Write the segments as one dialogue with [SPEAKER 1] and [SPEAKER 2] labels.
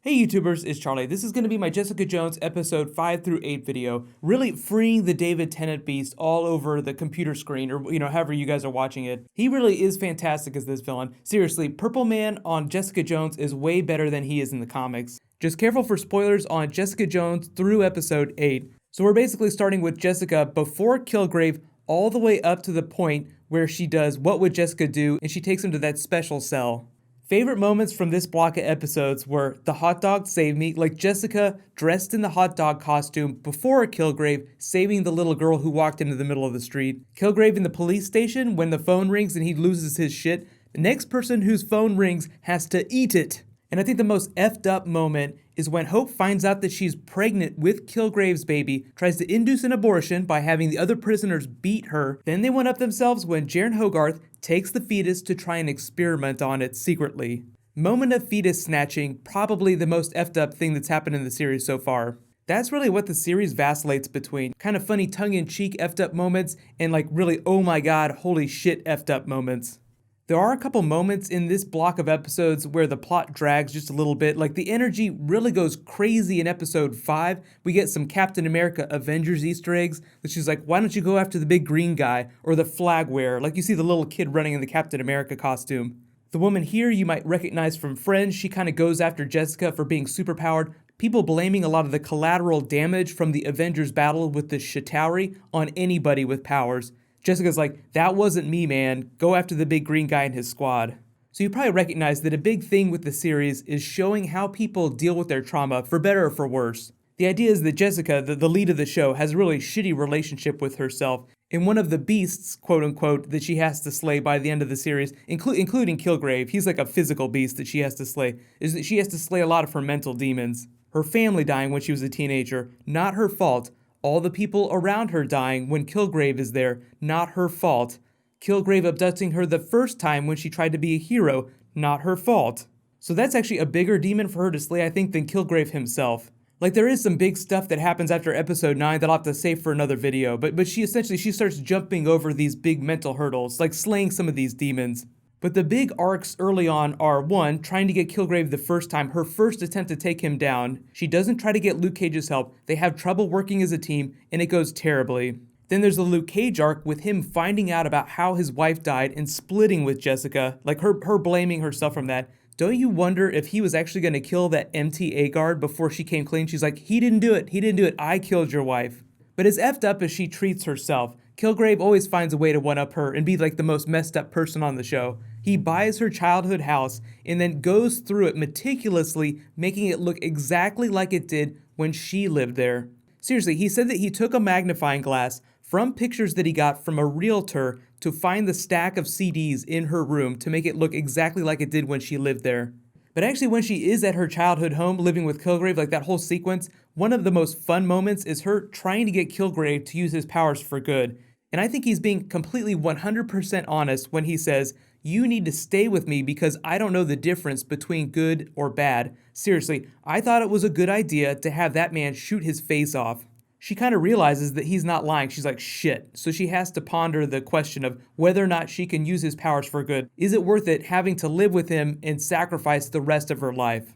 [SPEAKER 1] Hey YouTubers, it's Charlie. This is going to be my Jessica Jones episode 5 through 8 video, really freeing the David Tennant beast all over the computer screen, or however you guys are watching it. He really is fantastic as this villain. Seriously, Purple Man on Jessica Jones is way better than he is in the comics. Just careful for spoilers on Jessica Jones through episode 8. So we're basically starting with Jessica before Kilgrave all the way up to the point where she does What Would Jessica Do, and she takes him to that special cell. Favorite moments from this block of episodes were the hot dog saved me, like Jessica dressed in the hot dog costume before Kilgrave saving the little girl who walked into the middle of the street. Kilgrave in the police station when the phone rings and he loses his shit. The next person whose phone rings has to eat it. And I think the most effed up moment is when Hope finds out that she's pregnant with Kilgrave's baby, tries to induce an abortion by having the other prisoners beat her. Then they one up themselves when Jaren Hogarth takes the fetus to try and experiment on it secretly. Moment of fetus snatching, probably the most effed up thing that's happened in the series so far. That's really what the series vacillates between. Kind of funny tongue-in-cheek effed up moments and like really oh my god, holy shit effed up moments. There are a couple moments in this block of episodes where the plot drags just a little bit, like the energy really goes crazy in episode 5. We get some Captain America Avengers Easter eggs, that she's like, why don't you go after the big green guy, or the flag wearer, like you see the little kid running in the Captain America costume. The woman here you might recognize from Friends, she kind of goes after Jessica for being superpowered, people blaming a lot of the collateral damage from the Avengers battle with the Chitauri on anybody with powers. Jessica's like, that wasn't me, man. Go after the big green guy and his squad. So you probably recognize that a big thing with the series is showing how people deal with their trauma, for better or for worse. The idea is that Jessica, the lead of the show, has a really shitty relationship with herself, and one of the beasts, quote unquote, that she has to slay by the end of the series, including Kilgrave, he's like a physical beast that she has to slay, is that she has to slay a lot of her mental demons. Her family dying when she was a teenager, not her fault. All the people around her dying when Kilgrave is there, not her fault. Kilgrave abducting her the first time when she tried to be a hero, not her fault. So that's actually a bigger demon for her to slay, I think, than Kilgrave himself. Like, there is some big stuff that happens after episode 9 that I'll have to save for another video, but she starts jumping over these big mental hurdles, like slaying some of these demons. But the big arcs early on are, 1, trying to get Kilgrave the first time, her first attempt to take him down. She doesn't try to get Luke Cage's help, they have trouble working as a team, and it goes terribly. Then there's the Luke Cage arc with him finding out about how his wife died and splitting with Jessica, like her blaming herself from that. Don't you wonder if he was actually going to kill that MTA guard before she came clean? She's like, he didn't do it, I killed your wife. But as effed up as she treats herself, Kilgrave always finds a way to one-up her and be like the most messed up person on the show. He buys her childhood house and then goes through it meticulously, making it look exactly like it did when she lived there. Seriously, he said that he took a magnifying glass from pictures that he got from a realtor to find the stack of CDs in her room to make it look exactly like it did when she lived there. But actually, when she is at her childhood home living with Kilgrave, like that whole sequence, one of the most fun moments is her trying to get Kilgrave to use his powers for good. And I think he's being completely 100% honest when he says, you need to stay with me because I don't know the difference between good or bad. Seriously, I thought it was a good idea to have that man shoot his face off. She kind of realizes that he's not lying. She's like, shit. So she has to ponder the question of whether or not she can use his powers for good. Is it worth it having to live with him and sacrifice the rest of her life?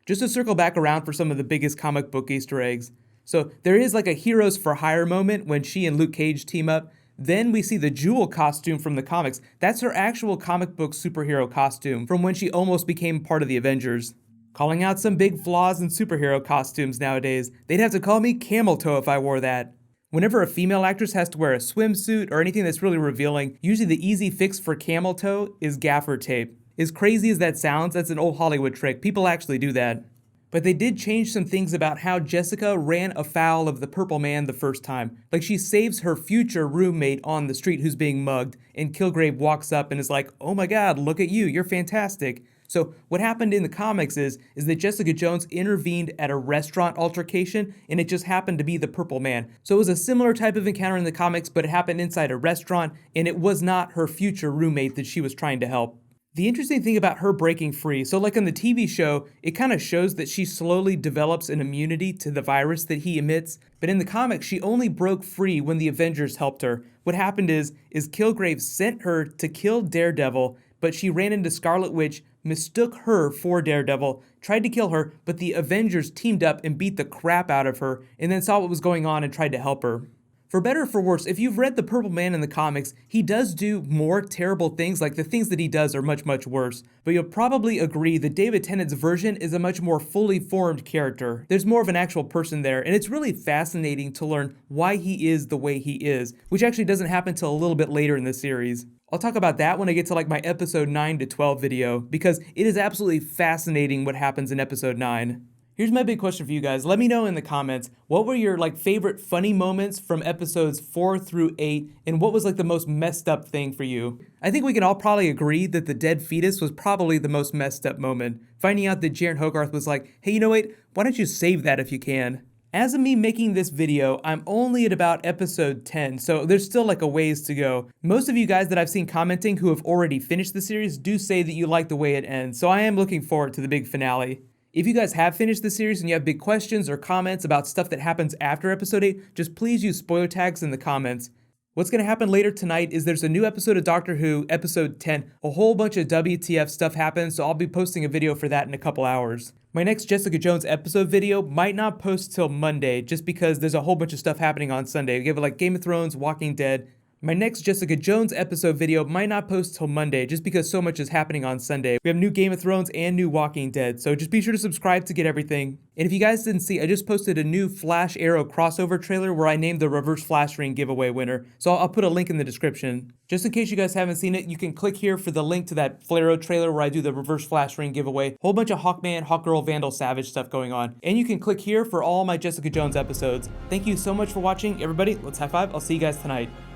[SPEAKER 1] Just to circle back around for some of the biggest comic book Easter eggs. So there is like a Heroes for Hire moment when she and Luke Cage team up. Then we see the Jewel costume from the comics. That's her actual comic book superhero costume from when she almost became part of the Avengers. Calling out some big flaws in superhero costumes nowadays. They'd have to call me Camel Toe if I wore that. Whenever a female actress has to wear a swimsuit or anything that's really revealing, usually the easy fix for camel toe is gaffer tape. As crazy as that sounds, that's an old Hollywood trick. People actually do that. But they did change some things about how Jessica ran afoul of the Purple Man the first time. Like, she saves her future roommate on the street who's being mugged, and Kilgrave walks up and is like, oh my god, look at you, you're fantastic. So what happened in the comics is that Jessica Jones intervened at a restaurant altercation, and it just happened to be the Purple Man. So it was a similar type of encounter in the comics, but it happened inside a restaurant, and it was not her future roommate that she was trying to help. The interesting thing about her breaking free, so like on the TV show, it kind of shows that she slowly develops an immunity to the virus that he emits, but in the comics, she only broke free when the Avengers helped her. What happened is Kilgrave sent her to kill Daredevil, but she ran into Scarlet Witch, mistook her for Daredevil, tried to kill her, but the Avengers teamed up and beat the crap out of her, and then saw what was going on and tried to help her. For better or for worse, if you've read the Purple Man in the comics, he does do more terrible things, like the things that he does are much, much worse. But you'll probably agree that David Tennant's version is a much more fully formed character. There's more of an actual person there, and it's really fascinating to learn why he is the way he is, which actually doesn't happen till a little bit later in the series. I'll talk about that when I get to like my episode 9 to 12 video, because it is absolutely fascinating what happens in episode 9. Here's my big question for you guys. Let me know in the comments, what were your favorite funny moments from episodes 4 through 8, and what was the most messed up thing for you? I think we can all probably agree that the dead fetus was probably the most messed up moment. Finding out that Jaren Hogarth was like, hey, you know what? Why don't you save that if you can? As of me making this video, I'm only at about episode 10, so there's still a ways to go. Most of you guys that I've seen commenting who have already finished the series do say that you like the way it ends, so I am looking forward to the big finale. If you guys have finished the series and you have big questions or comments about stuff that happens after episode 8, just please use spoiler tags in the comments. What's going to happen later tonight is there's a new episode of Doctor Who, episode 10. A whole bunch of WTF stuff happens, so I'll be posting a video for that in a couple hours. My next Jessica Jones episode video might not post till Monday, just because there's a whole bunch of stuff happening on Sunday. We have Game of Thrones, Walking Dead. My next Jessica Jones episode video might not post till Monday, just because so much is happening on Sunday. We have new Game of Thrones and new Walking Dead, so just be sure to subscribe to get everything. And if you guys didn't see, I just posted a new Flash Arrow crossover trailer where I named the Reverse Flash Ring giveaway winner, so I'll put a link in the description. Just in case you guys haven't seen it, you can click here for the link to that Arrow trailer where I do the Reverse Flash Ring giveaway. Whole bunch of Hawkman, Hawkgirl, Vandal Savage stuff going on. And you can click here for all my Jessica Jones episodes. Thank you so much for watching, everybody. Let's high five. I'll see you guys tonight.